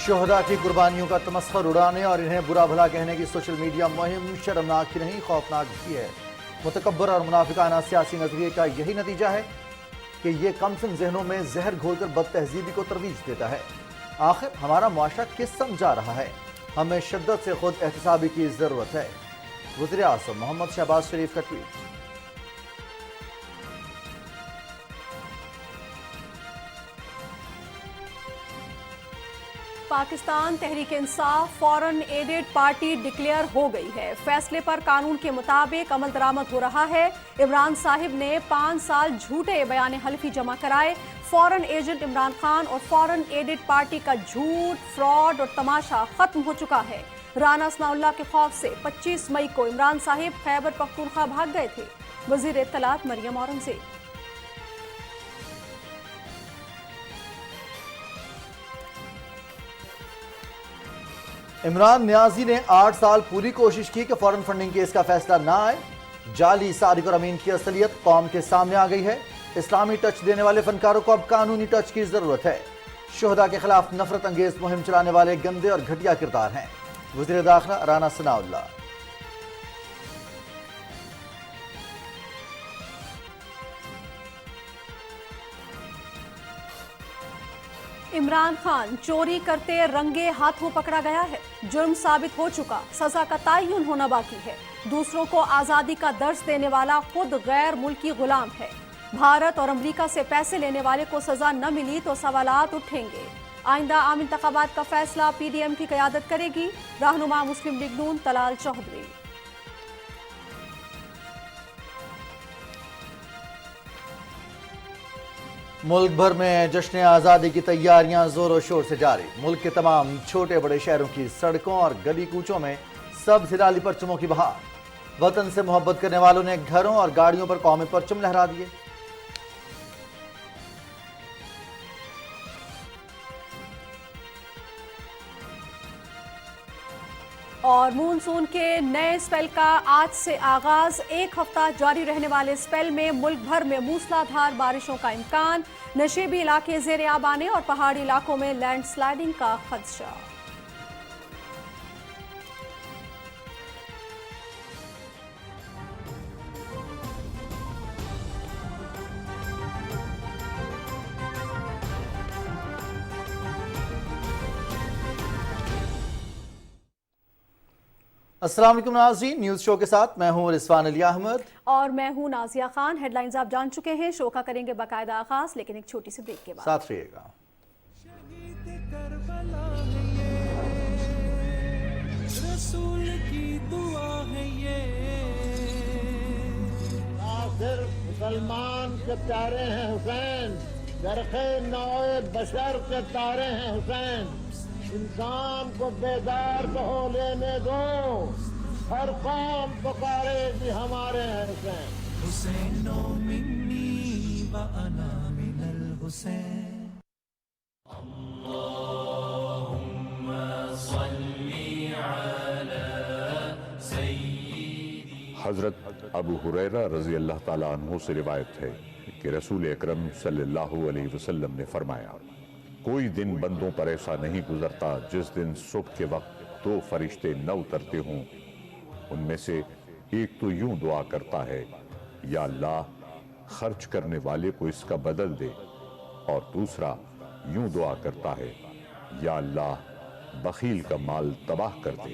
شہداء کی قربانیوں کا تمسخر اڑانے اور انہیں برا بھلا کہنے کی سوشل میڈیا مہم شرمناک ہی نہیں خوفناک بھی ہے۔ متکبر اور منافقانہ سیاسی نظریے کا یہی نتیجہ ہے کہ یہ کم سن ذہنوں میں زہر گھول کر بد تہذیبی کو ترویج دیتا ہے۔ آخر ہمارا معاشرہ کس سمجھا رہا ہے؟ ہمیں شدت سے خود احتسابی کی ضرورت ہے۔ وزیر اعظم محمد شہباز شریف کا ٹویٹ۔ پاکستان تحریک انصاف فورن ایڈڈ پارٹی ڈکلیئر ہو گئی ہے۔ فیصلے پر قانون کے مطابق عمل درآمد ہو رہا ہے۔ عمران صاحب نے 5 سال جھوٹے بیان حلفی جمع کرائے۔ فورن ایجنٹ عمران خان اور فورن ایڈڈ پارٹی کا جھوٹ، فراڈ اور تماشا ختم ہو چکا ہے۔ رانا ثناء اللہ کے خوف سے 25 مئی کو عمران صاحب خیبر پختونخوا بھاگ گئے تھے۔ وزیر اطلاعات مریم اورنگزیب۔ عمران نیازی نے 8 سال پوری کوشش کی کہ فورن فنڈنگ کیس کا فیصلہ نہ آئے۔ جعلی صادق اور امین کی اصلیت قوم کے سامنے آ گئی ہے۔ اسلامی ٹچ دینے والے فنکاروں کو اب قانونی ٹچ کی ضرورت ہے۔ شہداء کے خلاف نفرت انگیز مہم چلانے والے گندے اور گھٹیا کردار ہیں۔ وزیر داخلہ رانا ثناء اللہ۔ عمران خان چوری کرتے رنگے ہاتھوں پکڑا گیا ہے۔ جرم ثابت ہو چکا، سزا کا تعین ہونا باقی ہے۔ دوسروں کو آزادی کا درس دینے والا خود غیر ملکی غلام ہے۔ بھارت اور امریکہ سے پیسے لینے والے کو سزا نہ ملی تو سوالات اٹھیں گے۔ آئندہ عام انتخابات کا فیصلہ پی ڈی ایم کی قیادت کرے گی، رہنما مسلم لیگ نون طلال چودھری۔ ملک بھر میں جشن آزادی کی تیاریاں زور و شور سے جاری۔ ملک کے تمام چھوٹے بڑے شہروں کی سڑکوں اور گلی کوچوں میں سبز ہلالی پرچموں کی بہار۔ وطن سے محبت کرنے والوں نے گھروں اور گاڑیوں پر قومی پرچم لہرا دیے۔ اور مونسون کے نئے اسپیل کا آج سے آغاز۔ 1 ہفتہ جاری رہنے والے اسپیل میں ملک بھر میں موسلا دھار بارشوں کا امکان۔ نشیبی علاقے زیر آب آنے اور پہاڑی علاقوں میں لینڈ سلائیڈنگ کا خدشہ۔ السلام علیکم ناظرین، نیوز شو کے ساتھ میں ہوں رضوان علی احمد اور میں ہوں نازیہ خان۔ ہیڈ لائنز آپ جان چکے ہیں، شو کا کریں گے باقاعدہ آغاز، لیکن ایک چھوٹی سی بریک کے بعد۔ ساتھ رہیے گا۔ رسول کی دعا ہے یہ، صرف مسلمان کے پیارے ہیں حسین، درخے نوع بشر کے تارے ہیں حسین۔ انسان کو بیدار تو ہو لینے دو، ہر قوم پکارے بھی ہمارے ہیں حسین۔ حسین منی و انا من الحسین۔ اللہم صلی علی سیدی۔ حضرت ابو ہریرہ رضی اللہ تعالیٰ عنہ سے روایت ہے کہ رسول اکرم صلی اللہ علیہ وسلم نے فرمایا، کوئی دن بندوں پر ایسا نہیں گزرتا جس دن صبح کے وقت 2 فرشتے نہ اترتے ہوں۔ ان میں سے ایک تو یوں دعا کرتا ہے، یا اللہ خرچ کرنے والے کو اس کا بدل دے، اور دوسرا یوں دعا کرتا ہے، یا اللہ بخیل کا مال تباہ کر دے۔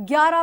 11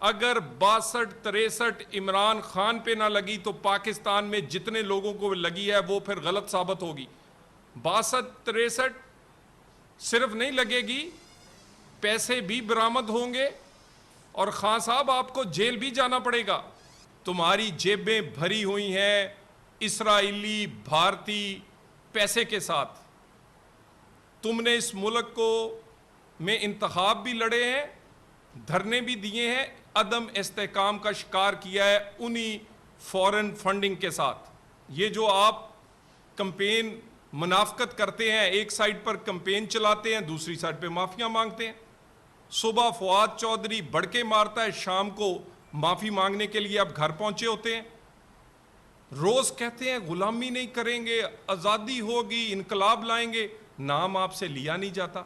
اگر 62-63 عمران خان پہ نہ لگی تو پاکستان میں جتنے لوگوں کو لگی ہے وہ پھر غلط ثابت ہوگی. 62-63 صرف نہیں لگے گی, پیسے بھی برآمد ہوں گے اور خان صاحب آپ کو جیل بھی جانا پڑے گا. تمہاری جیبیں بھری ہوئی ہیں اسرائیلی بھارتی پیسے کے ساتھ. تم نے اس ملک کو میں انتخاب بھی لڑے ہیں, دھرنے بھی دیے ہیں, عدم استحکام کا شکار کیا ہے انہی فورن فنڈنگ کے ساتھ. یہ جو آپ کمپین منافقت کرتے ہیں, ایک سائٹ پر کمپین چلاتے ہیں, دوسری سائٹ پہ معافیاں مانگتے ہیں. صبح فواد چودھری بڑکے مارتا ہے, شام کو معافی مانگنے کے لیے اب گھر پہنچے ہوتے ہیں. روز کہتے ہیں غلامی نہیں کریں گے, آزادی ہوگی, انقلاب لائیں گے, نام آپ سے لیا نہیں جاتا.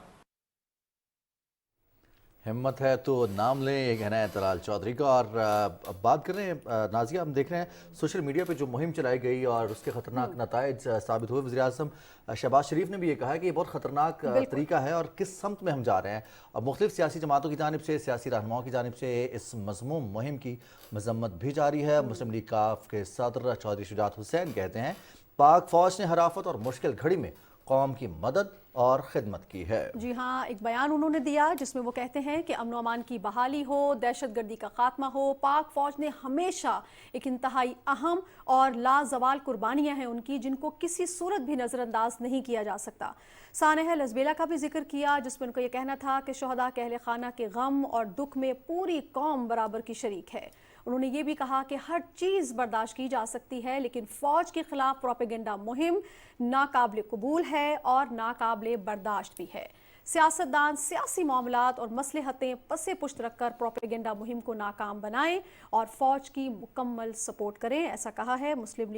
ہمت ہے تو نام لیں, یہ کہنا ہے طلال چودھری کا. اور اب بات کریں نازیہ, ہم دیکھ رہے ہیں سوشل میڈیا پہ جو مہم چلائی گئی اور اس کے خطرناک نتائج ثابت ہوئے. وزیر اعظم شہباز شریف نے بھی یہ کہا کہ یہ بہت خطرناک طریقہ ہے اور کس سمت میں ہم جا رہے ہیں. اب مختلف سیاسی جماعتوں کی جانب سے, سیاسی رہنماؤں کی جانب سے اس مذموم مہم کی مذمت بھی جاری ہے. مسلم لیگ کاف کے صدر چودھری شجاعت حسین کہتے ہیں پاک فوج نے ہر آفت اور مشکل گھڑی میں قوم کی مدد اور خدمت کی ہے. جی ہاں, ایک بیان انہوں نے دیا جس میں وہ کہتے ہیں کہ امن و امان کی بحالی ہو, دہشت گردی کا خاتمہ ہو. پاک فوج نے ہمیشہ ایک انتہائی اہم اور لازوال قربانیاں ہیں ان کی, جن کو کسی صورت بھی نظر انداز نہیں کیا جا سکتا. سانحہ لزبیلا کا بھی ذکر کیا جس میں ان کا یہ کہنا تھا کہ شہداء کے اہل خانہ کے غم اور دکھ میں پوری قوم برابر کی شریک ہے. انہوں نے یہ بھی کہا کہ ہر چیز برداشت کی جا سکتی ہے لیکن فوج کے خلاف پروپیگنڈا مہم ناقابل قبول ہے اور ناقابل برداشت بھی ہے. سیاستدان سیاسی معاملات اور مصلحتیں پس پشت رکھ کر پروپیگنڈا مہم کو ناکام بنائیں اور فوج کی مکمل سپورٹ کریں, ایسا کہا ہے مسلم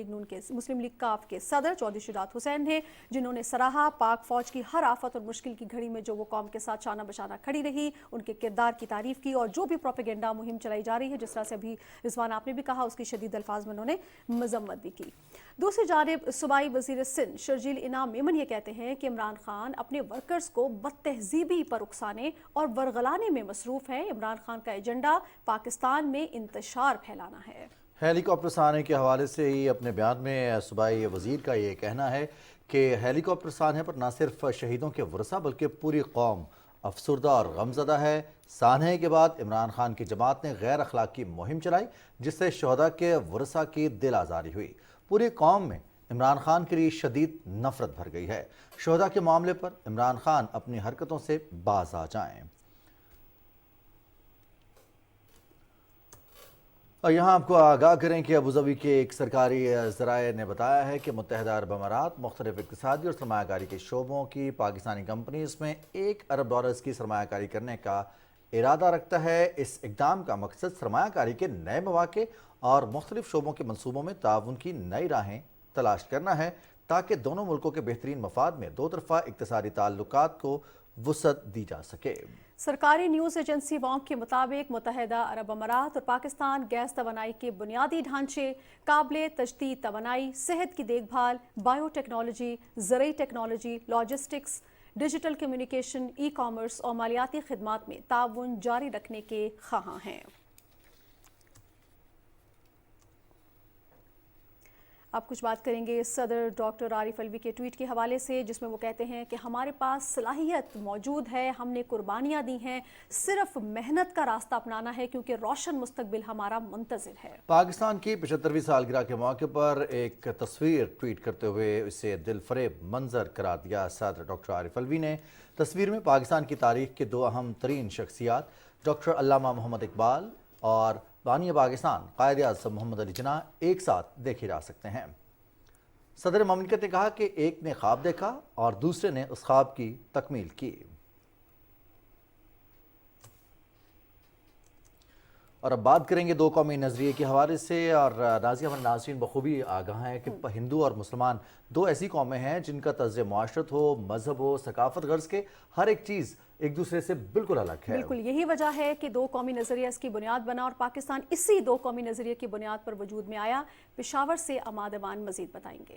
لیگ کاف کے صدر چودھری شجاعت حسین نے, جنہوں نے سراہا پاک فوج کی ہر آفت اور مشکل کی گھڑی میں جو وہ قوم کے ساتھ شانہ بشانہ کھڑی رہی, ان کے کردار کی تعریف کی اور جو بھی پروپیگنڈا مہم چلائی جا رہی ہے جس طرح سے ابھی رضوان آپ نے بھی کہا اس کی شدید الفاظ میں انہوں نے مذمت بھی کی. دوسری جانب صوبائی وزیر سندھ شرجیل انعام میمن یہ کہتے ہیں کہ عمران خان اپنے ورکرز کو تہذیبی پر اکسانے اور ورغلانے میں مصروف ہے. عمران خان کا ایجنڈا پاکستان میں انتشار پھیلانا ہے. ہیلی کاپٹر آنے کے حوالے سے ہی اپنے بیان میں صوبائی وزیر کا یہ کہنا ہے کہ ہیلی کاپٹر سانحے پر نہ صرف شہیدوں کے ورثہ بلکہ پوری قوم افسردہ اور غمزدہ ہے. سانحے کے بعد عمران خان کی جماعت نے غیر اخلاقی مہم چلائی جس سے شہداء کے ورثہ کی دل آزاری ہوئی. پوری قوم میں عمران خان کے لیے شدید نفرت بھر گئی ہے. شہداء کے معاملے پر عمران خان اپنی حرکتوں سے باز آ جائیں. اور یہاں آپ کو آگاہ کریں کہ ابوظہبی کے ایک سرکاری ذرائع نے بتایا ہے کہ متحدہ عرب امارات مختلف اقتصادی اور سرمایہ کاری کے شعبوں کی پاکستانی کمپنیز میں $1 ارب کی سرمایہ کاری کرنے کا ارادہ رکھتا ہے. اس اقدام کا مقصد سرمایہ کاری کے نئے مواقع اور مختلف شعبوں کے منصوبوں میں تعاون کی نئی راہیں تلاش کرنا ہے تاکہ دونوں ملکوں کے بہترین مفاد میں دو طرفہ اقتصادی تعلقات کو وسعت دی جا سکے. سرکاری نیوز ایجنسی وانک کے مطابق متحدہ عرب امارات اور پاکستان گیس توانائی کے بنیادی ڈھانچے, قابل تجدید توانائی, صحت کی دیکھ بھال, بائیو ٹیکنالوجی, زرعی technology, logistics, digital communication, e commerce اور مالیاتی خدمات میں تعاون جاری رکھنے کے خواہاں ہیں. اب کچھ بات کریں گے صدر ڈاکٹر عارف الوی کے ٹویٹ کے حوالے سے جس میں وہ کہتے ہیں کہ ہمارے پاس صلاحیت موجود ہے, ہم نے قربانیاں دی ہیں, صرف محنت کا راستہ اپنانا ہے کیونکہ روشن مستقبل ہمارا منتظر ہے. پاکستان کی 75ویں سالگرہ کے موقع پر ایک تصویر ٹویٹ کرتے ہوئے اسے دل فریب منظر قرار دیا. صدر ڈاکٹر عارف الوی نے تصویر میں پاکستان کی تاریخ کے 2 اہم ترین شخصیات ڈاکٹر علامہ محمد اقبال اور بانی پاکستان قائد اعظم محمد علی جناح ایک ساتھ دیکھے جا سکتے ہیں. صدر مملکت نے کہا کہ ایک نے خواب دیکھا اور دوسرے نے اس خواب کی تکمیل کی. اور اب بات کریں گے 2 قومی نظریے کے حوالے سے. اور ناظرین ہمارے ناظرین بخوبی آگاہ ہیں کہ ہندو اور مسلمان 2 ایسی قومیں ہیں جن کا طرز معاشرت ہو, مذہب ہو, ثقافت, غرض کے ہر ایک چیز ایک دوسرے سے بالکل الگ ہے. بالکل یہی وجہ ہے کہ 2 قومی نظریہ اس کی بنیاد بنا اور پاکستان اسی 2 قومی نظریے کی بنیاد پر وجود میں آیا. پشاور سے عماد امان مزید بتائیں گے.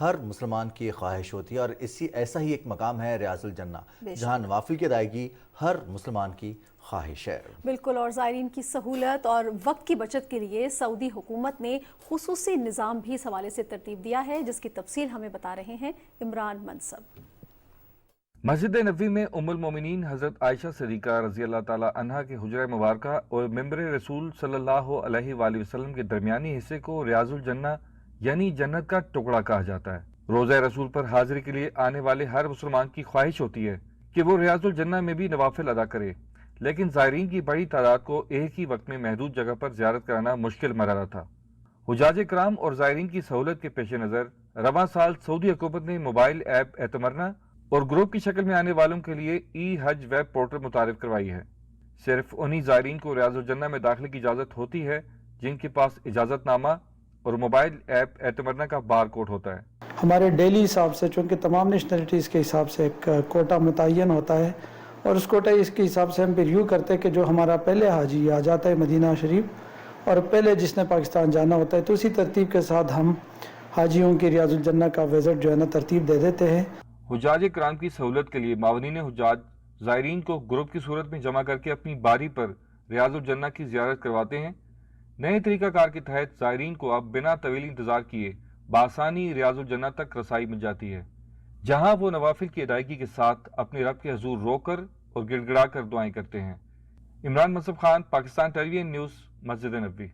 ہر مسلمان کی خواہش ہوتی ہے، اور ایسا ہی ایک مقام ہے ریاض الجنہ، جہاں نوافل کی ادائیگی ہر مسلمان کی خواہش ہے۔ بالکل، اور زائرین کی سہولت اور وقت کی بچت کے لیے سعودی حکومت نے خصوصی نظام بھی اس حوالے سے ترتیب دیا ہے، جس کی تفصیل ہمیں بتا رہے ہیں عمران منصب۔ مسجد نبوی میں ام المومنین حضرت عائشہ صدیقہ رضی اللہ تعالی عنہا کے حجرہ مبارکہ اور ممبر رسول صلی اللہ علیہ وآلہ وسلم کے درمیانی حصے کو ریاض الجنہ یعنی جنت کا ٹکڑا کہا جاتا ہے۔ روزہ رسول پر حاضری کے لیے آنے والے ہر مسلمان کی خواہش ہوتی ہے کہ وہ ریاض الجنہ میں بھی نوافل ادا کرے، لیکن زائرین کی بڑی تعداد کو ایک ہی وقت میں محدود جگہ پر زیارت کرانا مشکل مرحلہ تھا۔ حجاج کرام اور زائرین کی سہولت کے پیش نظر رواں سال سعودی حکومت نے موبائل ایپ اعتمرنا اور گروپ کی شکل میں آنے والوں کے لیے ای حج ویب پورٹل متعارف کروائی ہے۔ صرف انہی زائرین کو ریاض الجنہ میں داخلے کی اجازت ہوتی ہے جن کے پاس اجازت نامہ اور موبائل ایپ اعتمرنا کا بار کوڈ ہوتا ہے۔ ہمارے ڈیلی حساب سے چونکہ تمام نیشنلٹیز کے حساب سے ایک کوٹا متعین ہوتا ہے، اور اس کوٹا اس کے حساب سے ہم پھر یوں کرتے ہیں کہ جو ہمارا پہلے حاجی آ جاتا ہے مدینہ شریف اور پہلے جس نے پاکستان جانا ہوتا ہے، تو اسی ترتیب کے ساتھ ہم حاجیوں کی ریاض الجنہ کا وزٹ جو ہے نا ترتیب دے دیتے ہیں۔ حجاج کرام کی سہولت کے لیے معاونین حجاج زائرین کو گروپ کی صورت میں جمع کر کے اپنی باری پر ریاض الجنہ کی زیارت کرواتے ہیں۔ نئے طریقہ کار کے تحت زائرین کو اب بنا طویل انتظار کیے بآسانی ریاض الجنہ تک رسائی مل جاتی ہے، جہاں وہ نوافل کی ادائیگی کے ساتھ اپنے رب کے حضور رو کر اور گڑ گڑا کر دعائیں کرتے ہیں۔ عمران منصب خان، پاکستان ٹیلی ویژن نیوز، مسجد نبوی۔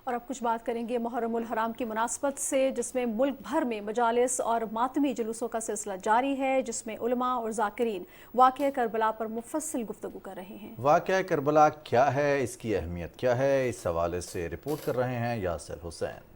اور اب کچھ بات کریں گے محرم الحرام کی مناسبت سے، جس میں ملک بھر میں مجالس اور ماتمی جلوسوں کا سلسلہ جاری ہے، جس میں علماء اور ذاکرین واقعہ کربلا پر مفصل گفتگو کر رہے ہیں۔ واقعہ کربلا کیا ہے، اس کی اہمیت کیا ہے، اس حوالے سے رپورٹ کر رہے ہیں یاسر حسین۔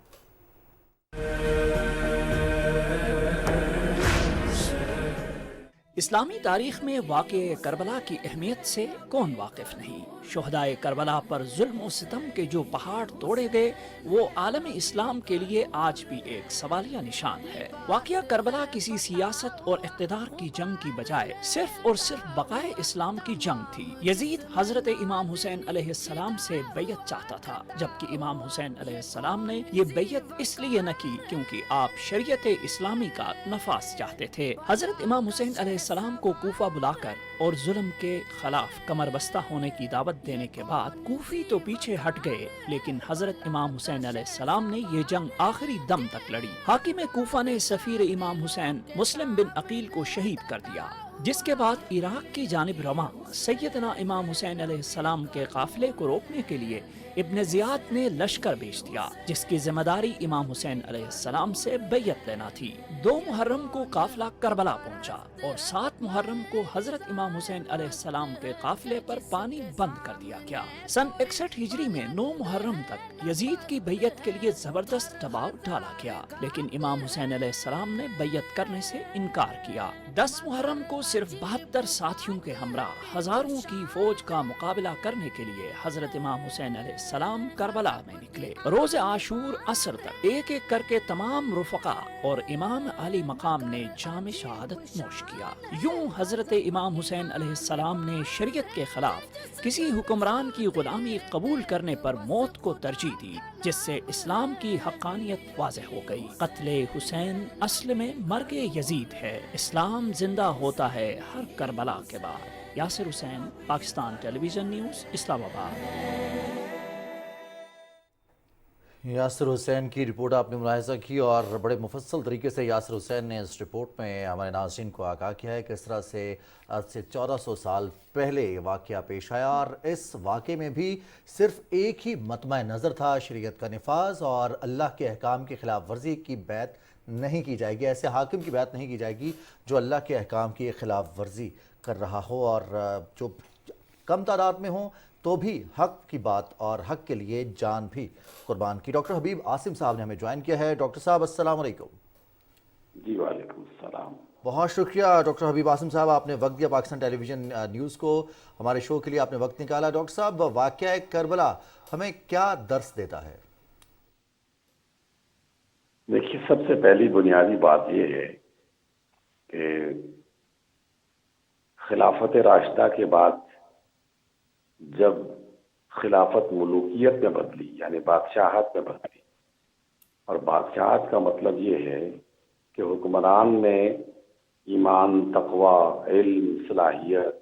اسلامی تاریخ میں واقعہ کربلا کی اہمیت سے کون واقف نہیں؟ شہدائے کربلا پر ظلم و ستم کے جو پہاڑ توڑے گئے وہ عالم اسلام کے لیے آج بھی ایک سوالیہ نشان ہے۔ واقعہ کربلا کسی سیاست اور اقتدار کی جنگ کی بجائے صرف اور صرف بقائے اسلام کی جنگ تھی۔ یزید حضرت امام حسین علیہ السلام سے بیعت چاہتا تھا، جبکہ امام حسین علیہ السلام نے یہ بیعت اس لیے نہ کی کیونکہ آپ شریعت اسلامی کا نفاذ چاہتے تھے۔ حضرت امام حسین علیہ السلام کو کوفہ بلا کر اور ظلم کے خلاف کمر بستہ ہونے کی دعوت دینے کے بعد کوفی تو پیچھے ہٹ گئے، لیکن حضرت امام حسین علیہ السلام نے یہ جنگ آخری دم تک لڑی۔ حاکم کوفہ نے سفیر امام حسین مسلم بن عقیل کو شہید کر دیا، جس کے بعد عراق کی جانب رواں سیدنا امام حسین علیہ السلام کے قافلے کو روکنے کے لیے ابن زیاد نے لشکر بھیج دیا، جس کی ذمہ داری امام حسین علیہ السلام سے بیعت لینا تھی۔ 2 محرم کو قافلہ کربلا پہنچا اور 7 محرم کو حضرت امام حسین علیہ السلام کے قافلے پر پانی بند کر دیا گیا۔ سن 61 ہجری میں 9 محرم تک یزید کی بیعت کے لیے زبردست دباؤ ڈالا گیا، لیکن امام حسین علیہ السلام نے بیعت کرنے سے انکار کیا۔ 10 محرم کو صرف 72 ساتھیوں کے ہمراہ ہزاروں کی فوج کا مقابلہ کرنے کے لیے حضرت امام حسین علیہ السلام کربلا میں نکلے۔ روز عاشور عصر تک ایک ایک کر کے تمام رفقا اور امام علی مقام نے جام شہادت نوش کیا۔ یوں حضرت امام حسین علیہ السلام نے شریعت کے خلاف کسی حکمران کی غلامی قبول کرنے پر موت کو ترجیح دی، جس سے اسلام کی حقانیت واضح ہو گئی۔ قتل حسین اصل میں مرگ یزید ہے، اسلام زندہ ہوتا ہے ہر کربلا کے بعد۔ یاسر حسین، پاکستان ٹیلی ویژن نیوز، اسلام آباد۔ یاسر حسین کی رپورٹ آپ نے ملاحظہ کی، اور بڑے مفصل طریقے سے یاسر حسین نے اس رپورٹ میں ہمارے ناظرین کو آگاہ کیا ہے کہ اس طرح سے آج سے 1400 سال پہلے یہ واقعہ پیش آیا، اور اس واقعے میں بھی صرف ایک ہی مطمع نظر تھا، شریعت کا نفاذ اور اللہ کے احکام کی خلاف ورزی کی بیعت نہیں کی جائے گی، ایسے حاکم کی بیعت نہیں کی جائے گی جو اللہ کے احکام کی خلاف ورزی کر رہا ہو، اور جو کم تعداد میں ہوں تو بھی حق کی بات اور حق کے لیے جان بھی قربان کی۔ ڈاکٹر حبیب عاصم صاحب نے ہمیں جوائن کیا ہے۔ ڈاکٹر صاحب السلام علیکم۔ جی وعلیکم السلام۔ بہت شکریہ ڈاکٹر حبیب عاصم صاحب، آپ نے وقت دیا پاکستان ٹیلی ویژن نیوز کو، ہمارے شو کے لیے آپ نے وقت نکالا۔ ڈاکٹر صاحب، واقعہ کربلا ہمیں کیا درس دیتا ہے؟ دیکھیے، سب سے پہلی بنیادی بات یہ ہے کہ خلافت راشدہ کے بعد جب خلافت ملوکیت میں بدلی، یعنی بادشاہت میں بدلی، اور بادشاہت کا مطلب یہ ہے کہ حکمران میں ایمان، تقوی، علم، صلاحیت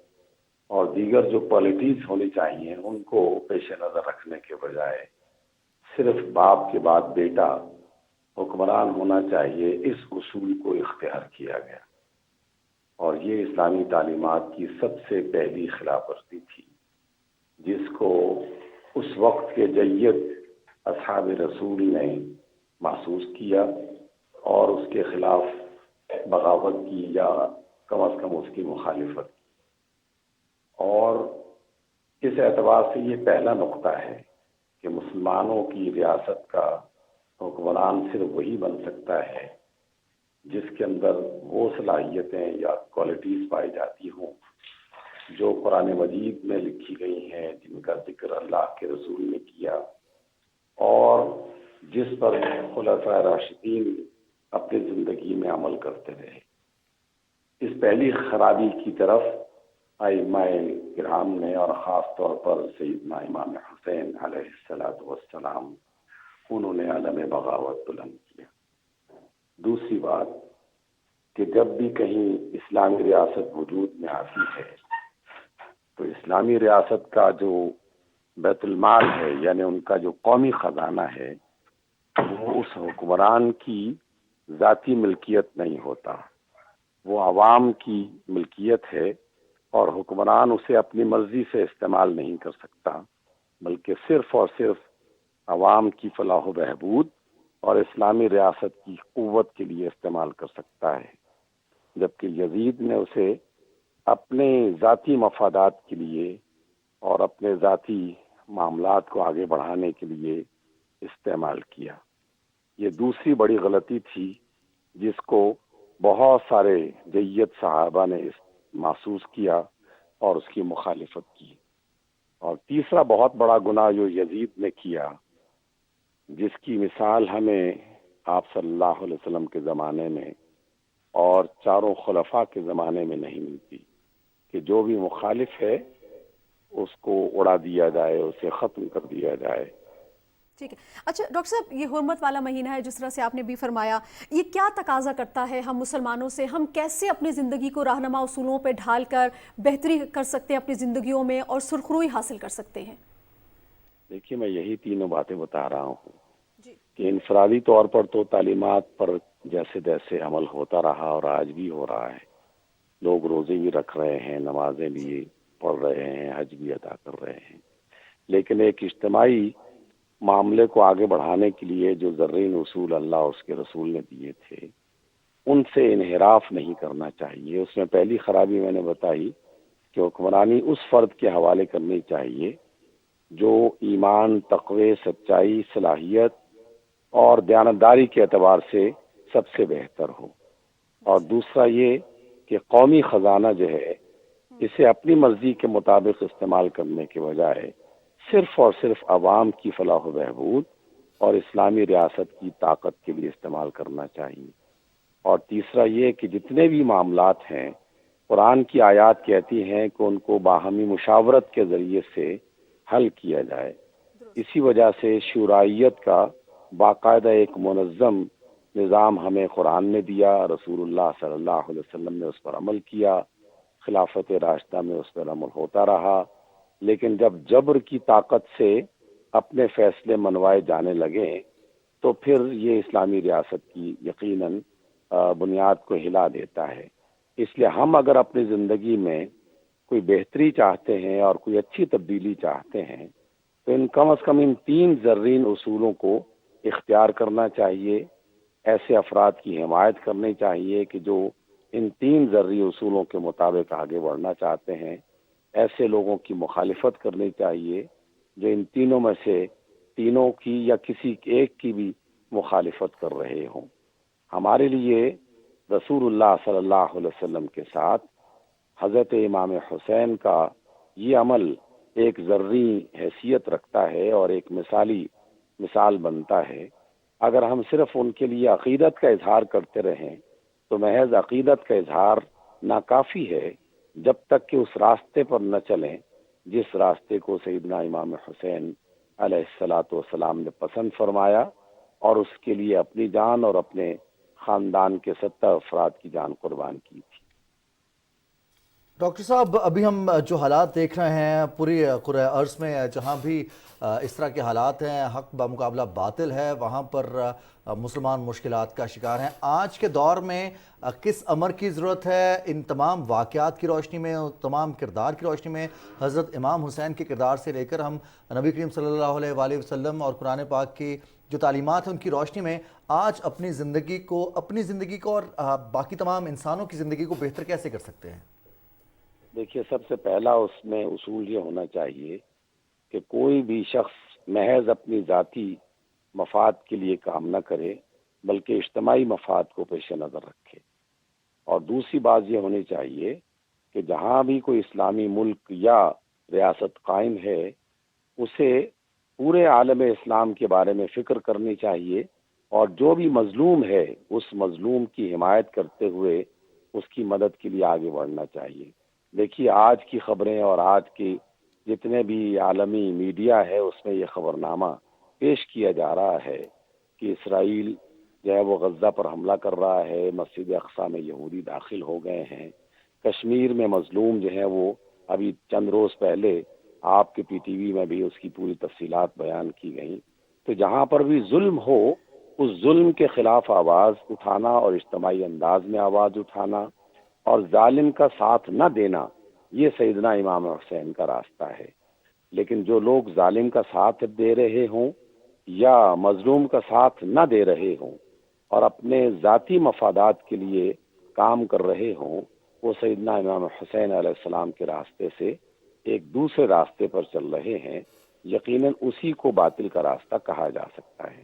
اور دیگر جو کوالٹیز ہونی چاہیے ان کو پیش نظر رکھنے کے بجائے صرف باپ کے بعد بیٹا حکمران ہونا چاہیے، اس اصول کو اختیار کیا گیا. اور یہ اسلامی تعلیمات کی سب سے پہلی خلاف ورزی تھی، جس کو اس وقت کے جید اصحاب رسول نے محسوس کیا اور اس کے خلاف بغاوت کی یا کم از کم اس کی مخالفت کی. اور اس اعتبار سے یہ پہلا نقطہ ہے کہ مسلمانوں کی ریاست کا حکمران صرف وہی بن سکتا ہے جس کے اندر وہ صلاحیتیں یا کوالٹیز پائی جاتی ہوں جو قرآن مجید میں لکھی گئی ہیں، جن کا ذکر اللہ کے رسول نے کیا اور جس پر خلفائے راشدین اپنی زندگی میں عمل کرتے رہے. اس پہلی خرابی کی طرف ائمہ کرام نے اور خاص طور پر سیدنا امام حسین علیہ الصلوۃ والسلام انہوں نے علم بغاوت بلند کیا. دوسری بات کہ جب بھی کہیں اسلامی ریاست وجود میں آتی ہے تو اسلامی ریاست کا جو بیت المال ہے، یعنی ان کا جو قومی خزانہ ہے، وہ اس حکمران کی ذاتی ملکیت نہیں ہوتا، وہ عوام کی ملکیت ہے اور حکمران اسے اپنی مرضی سے استعمال نہیں کر سکتا، بلکہ صرف اور صرف عوام کی فلاح و بہبود اور اسلامی ریاست کی قوت کے لیے استعمال کر سکتا ہے. جبکہ یزید نے اسے اپنے ذاتی مفادات کے لیے اور اپنے ذاتی معاملات کو آگے بڑھانے کے لیے استعمال کیا. یہ دوسری بڑی غلطی تھی جس کو بہت سارے جید صحابہ نے محسوس کیا اور اس کی مخالفت کی. اور تیسرا بہت بڑا گناہ جو یزید نے کیا، جس کی مثال ہمیں آپ صلی اللہ علیہ وسلم کے زمانے میں اور چاروں خلفاء کے زمانے میں نہیں ملتی، کہ جو بھی مخالف ہے اس کو اڑا دیا جائے، اسے ختم کر دیا جائے. ٹھیک ہے. اچھا ڈاکٹر صاحب، یہ حرمت والا مہینہ ہے، جس طرح سے آپ نے بھی فرمایا، یہ کیا تقاضا کرتا ہے ہم مسلمانوں سے؟ ہم کیسے اپنی زندگی کو رہنما اصولوں پہ ڈھال کر بہتری کر سکتے ہیں اپنی زندگیوں میں اور سرخروئی حاصل کر سکتے ہیں؟ دیکھیے، میں یہی تینوں باتیں بتا رہا ہوں کہ انفرادی طور پر تو تعلیمات پر جیسے جیسے عمل ہوتا رہا اور آج بھی ہو رہا ہے. لوگ روزے بھی رکھ رہے ہیں، نمازیں بھی پڑھ رہے ہیں، حج بھی ادا کر رہے ہیں، لیکن ایک اجتماعی معاملے کو آگے بڑھانے کے لیے جو زرعین اصول اللہ اور اس کے رسول نے دیے تھے، ان سے انحراف نہیں کرنا چاہیے. اس میں پہلی خرابی میں نے بتائی کہ حکمرانی اس فرد کے حوالے کرنی چاہیے جو ایمان، تقوی، سچائی، صلاحیت اور دیانتداری کے اعتبار سے سب سے بہتر ہو. اور دوسرا یہ کہ قومی خزانہ جو ہے اسے اپنی مرضی کے مطابق استعمال کرنے کے بجائے صرف اور صرف عوام کی فلاح و بہبود اور اسلامی ریاست کی طاقت کے لیے استعمال کرنا چاہیے. اور تیسرا یہ کہ جتنے بھی معاملات ہیں، قرآن کی آیات کہتی ہیں کہ ان کو باہمی مشاورت کے ذریعے سے حل کیا جائے. اسی وجہ سے شورائیت کا باقاعدہ ایک منظم نظام ہمیں قرآن نے دیا، رسول اللہ صلی اللہ علیہ وسلم نے اس پر عمل کیا، خلافت راشدہ میں اس پر عمل ہوتا رہا. لیکن جب جبر کی طاقت سے اپنے فیصلے منوائے جانے لگے تو پھر یہ اسلامی ریاست کی یقیناً بنیاد کو ہلا دیتا ہے. اس لیے ہم اگر اپنی زندگی میں کوئی بہتری چاہتے ہیں اور کوئی اچھی تبدیلی چاہتے ہیں تو کم از کم ان تین زرعین اصولوں کو اختیار کرنا چاہیے. ایسے افراد کی حمایت کرنی چاہیے کہ جو ان تین زرعی اصولوں کے مطابق آگے بڑھنا چاہتے ہیں. ایسے لوگوں کی مخالفت کرنی چاہیے جو ان تینوں میں سے تینوں کی یا کسی ایک کی بھی مخالفت کر رہے ہوں. ہمارے لیے رسول اللہ صلی اللہ علیہ وسلم کے ساتھ حضرت امام حسین کا یہ عمل ایک ذرعی حیثیت رکھتا ہے اور ایک مثال بنتا ہے. اگر ہم صرف ان کے لیے عقیدت کا اظہار کرتے رہیں تو محض عقیدت کا اظہار ناکافی ہے جب تک کہ اس راستے پر نہ چلیں جس راستے کو سیدنا امام حسین علیہ الصلوۃ والسلام نے پسند فرمایا اور اس کے لیے اپنی جان اور اپنے خاندان کے 70 افراد کی جان قربان کی تھی۔ ڈاکٹر صاحب، ابھی ہم جو حالات دیکھ رہے ہیں پوری قرۂ ارض میں، جہاں بھی اس طرح کے حالات ہیں، حق بمقابلہ باطل ہے، وہاں پر مسلمان مشکلات کا شکار ہیں۔ آج کے دور میں کس امر کی ضرورت ہے؟ ان تمام واقعات کی روشنی میں، تمام کردار کی روشنی میں، حضرت امام حسین کے کردار سے لے کر ہم نبی کریم صلی اللہ علیہ وآلہ وسلم اور قرآن پاک کی جو تعلیمات ہیں ان کی روشنی میں آج اپنی زندگی کو اور باقی تمام انسانوں کی زندگی کو بہتر کیسے کر سکتے ہیں؟ دیکھیے، سب سے پہلا اس میں اصول یہ ہونا چاہیے کہ کوئی بھی شخص محض اپنی ذاتی مفاد کے لیے کام نہ کرے، بلکہ اجتماعی مفاد کو پیش نظر رکھے۔ اور دوسری بات یہ ہونی چاہیے کہ جہاں بھی کوئی اسلامی ملک یا ریاست قائم ہے، اسے پورے عالم اسلام کے بارے میں فکر کرنی چاہیے، اور جو بھی مظلوم ہے اس مظلوم کی حمایت کرتے ہوئے اس کی مدد کے لیے آگے بڑھنا چاہیے۔ دیکھیے، آج کی خبریں اور آج کی جتنے بھی عالمی میڈیا ہے اس میں یہ خبرنامہ پیش کیا جا رہا ہے کہ اسرائیل جو ہے وہ غزہ پر حملہ کر رہا ہے، مسجد اقصی میں یہودی داخل ہو گئے ہیں، کشمیر میں مظلوم جو ہیں وہ ابھی چند روز پہلے آپ کے پی ٹی وی میں بھی اس کی پوری تفصیلات بیان کی گئیں۔ تو جہاں پر بھی ظلم ہو اس ظلم کے خلاف آواز اٹھانا اور اجتماعی انداز میں آواز اٹھانا اور ظالم کا ساتھ نہ دینا، یہ سیدنا امام حسین کا راستہ ہے۔ لیکن جو لوگ ظالم کا ساتھ دے رہے ہوں یا مظلوم کا ساتھ نہ دے رہے ہوں اور اپنے ذاتی مفادات کے لیے کام کر رہے ہوں، وہ سیدنا امام حسین علیہ السلام کے راستے سے ایک دوسرے راستے پر چل رہے ہیں۔ یقیناً اسی کو باطل کا راستہ کہا جا سکتا ہے۔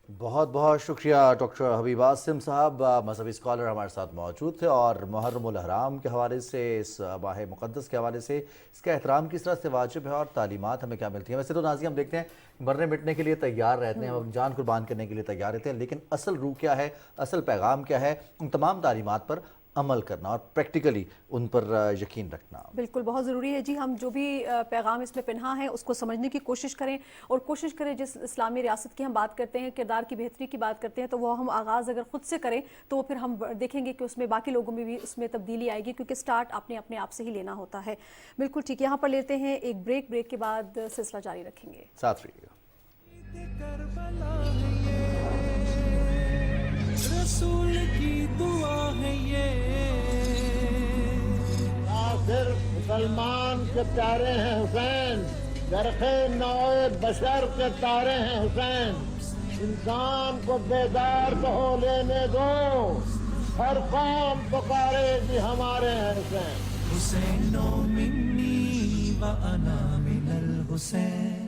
بہت بہت شکریہ ڈاکٹر حبیب عاصم صاحب، مذہبی اسکالر ہمارے ساتھ موجود تھے، اور محرم الحرام کے حوالے سے، اس ماہ مقدس کے حوالے سے اس کا احترام کس طرح سے واجب ہے اور تعلیمات ہمیں کیا ملتی ہیں۔ ویسے تو ناظرین ہم دیکھتے ہیں مرنے مٹنے کے لیے تیار رہتے ہیں، ہم جان قربان کرنے کے لیے تیار رہتے ہیں، لیکن اصل روح کیا ہے، اصل پیغام کیا ہے، ان تمام تعلیمات پر عمل کرنا اور پریکٹیکلی ان پر یقین رکھنا بالکل بہت ضروری ہے۔ جی، ہم جو بھی پیغام اس میں پنہا ہے اس کو سمجھنے کی کوشش کریں، اور کوشش کریں جس اسلامی ریاست کی ہم بات کرتے ہیں، کردار کی بہتری کی بات کرتے ہیں، تو وہ ہم آغاز اگر خود سے کریں تو پھر ہم دیکھیں گے کہ اس میں باقی لوگوں میں بھی اس میں تبدیلی آئے گی، کیونکہ سٹارٹ اپنے آپ سے ہی لینا ہوتا ہے۔ بالکل ٹھیک، یہاں پر لیتے ہیں ایک بریک کے بعد سلسلہ جاری رکھیں گے، ساتھ رہیے گا۔ رسول کی دعا ہے یہ، صرف مسلمان کے پیارے ہیں حسین، درخے نوع بشر کے تارے ہیں حسین، انسان کو بیدار تو ہو لینے دو، ہر قوم پکارے گی ہمارے ہیں حسین۔ حسین منی و انا من الحسین۔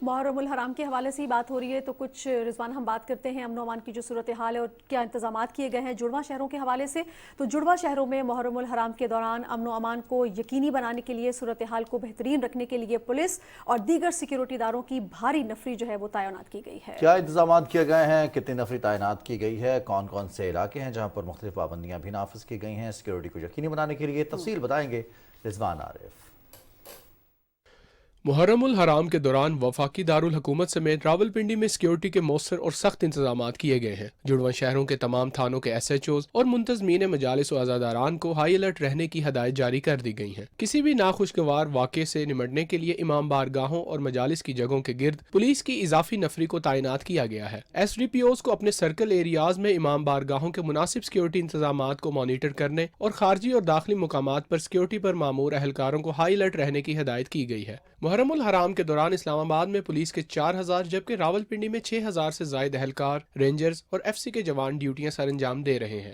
محرم الحرام کے حوالے سے ہی بات ہو رہی ہے، تو کچھ رضوان ہم بات کرتے ہیں امن و امان کی جو صورتحال ہے اور کیا انتظامات کیے گئے ہیں جڑواں شہروں کے حوالے سے۔ تو جڑواں شہروں میں محرم الحرام کے دوران امن و امان کو یقینی بنانے کے لیے، صورتحال کو بہترین رکھنے کے لیے پولیس اور دیگر سیکیورٹی اداروں کی بھاری نفری جو ہے وہ تعینات کی گئی ہے۔ کیا انتظامات کیے گئے ہیں، کتنی نفری تعینات کی گئی ہے، کون کون سے علاقے ہیں جہاں پر مختلف پابندیاں بھی نافذ کی گئی ہیں سیکیورٹی کو یقینی بنانے کے لیے، تفصیل بتائیں گے رضوان عارف۔ محرم الحرام کے دوران وفاقی دارالحکومت سمیت راولپنڈی میں سیکیورٹی کے مؤثر اور سخت انتظامات کیے گئے ہیں۔ جڑواں شہروں کے تمام تھانوں کے ایس ایچ اوز اور منتظمین مجالس و عزاداران کو ہائی الرٹ رہنے کی ہدایت جاری کر دی گئی ہیں۔ کسی بھی ناخوشگوار واقعے سے نمٹنے کے لیے امام بارگاہوں اور مجالس کی جگہوں کے گرد پولیس کی اضافی نفری کو تعینات کیا گیا ہے۔ ایس ڈی پی اوز کو اپنے سرکل ایریاز میں امام بارگاہوں کے مناسب سیکیورٹی انتظامات کو مانیٹر کرنے اور خارجی اور داخلی مقامات پر سیکیورٹی پر مامور اہلکاروں کو ہائی الرٹ رہنے کی ہدایت کی گئی ہے۔ محرم الحرام کے دوران اسلام آباد میں پولیس کے 4000 جبکہ راولپنڈی میں 6000 سے زائد اہلکار، رینجرز اور ایف سی کے جوان ڈیوٹیاں سر انجام دے رہے ہیں۔